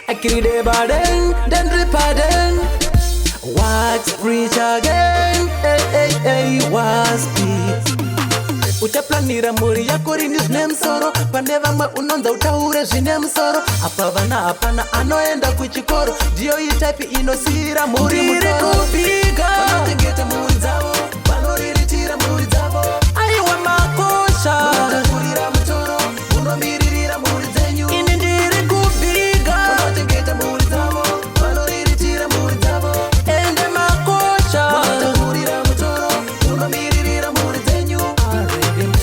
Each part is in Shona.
Akiride baden, then repaden. Wax preach again, was peace. Utaplanira muri yako rini zvine musoro. Pane vamwe unonza utaure zvine musoro. Apa vana hapana anoenda kuchikoro. Ndiyo itaipi inosira muri mutoro. Vanotengeta muri dzavo, vanoriritira muri dzavo. Aiwa makosha, unotakurira mutoro, unomiririra muri dzenyu. Ini ndiri kubiga, vanotengeta muri dzavo, vanoriritira muri dzavo. Ende makosha, unotakurira mutoro, unomiririra muri dzenyu.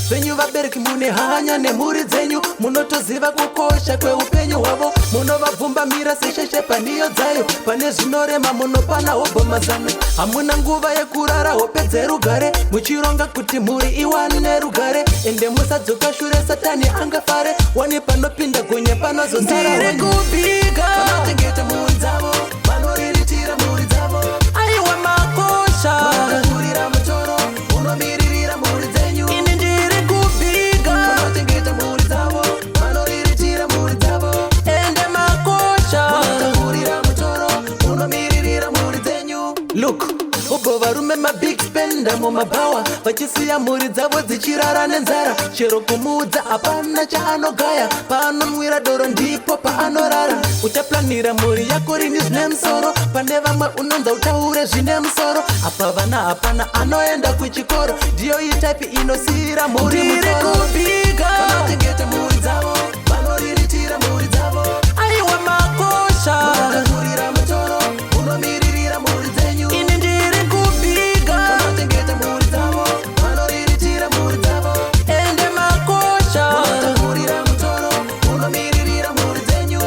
Venyu vabereki mune hanya nemhuri dzenyu. Munotoziva kukosha kweupenyu hwavo. Munovabvumba mira sesheshe paniyo dzayo. Pane zvinorema munopana hobhoma zano. Hamuna nguva yekurara hope dzerugare. Muchironga kuti mhuri iwane rugare. Ende musadzoka shure satani angafare. Wani panopinda gonye panozosara. Ndiri kubiga, vanotengeta mhuri dzavo, vanoriritira mhuri dzavo. Aiwa makosha, unotakurira mutoro, unomiririra mhuri dzenyu. Ini ndiri kubiga, vanotengeta mhuri dzavo, vanoriritira mhuri dzavo. Ende makosha, unotakurira mutoro, unomiririra mhuri dzenyu. Look, ubvo varume mabig spenda mumabawa. Vachisiya mhuri dzavo dzichirara nenzara. Chero kumuudza hapana chaanogaya. Paanomwira doro ndipo paanorara. Utaplanira mhuri yako rini zvine musoro. Pane vamwe unonza utaure zvine musoro. Apa vana hapana anoenda kuchikoro. Ndiyo itaipi inosira mhuri mutoro. Kubiga, vanotengeta mhuri dzavo, vanoriritira mhuri dzavo. Aiwa makosha, unotakurira mutoro, unomiririra mhuri dzenyu. Ini ndiri kubiga, vanotengeta mhuri dzavo, vanoriritira mhuri dzavo. Ende makosha, unotakurira mutoro, unomiririra mhuri dzenyu.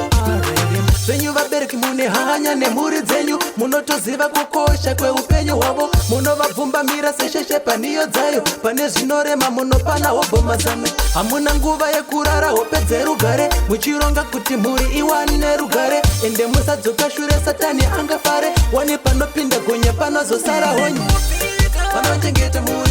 Venyu vabereki mune hanya nemhuri dzenyu. Munotoziva kukosha kweupenyu hwavo. Munovabvumba mira sesheshe paniyo dzayo. Pane zvinorema munopana hobhoma zano. Hamuna nguva yekurara hope dzerugare. Muchironga kuti mhuri iwane rugare. Ende musadzoka shure satani angafare. Wani panopinda gonye panozosara honye. Vanotengeta mhuri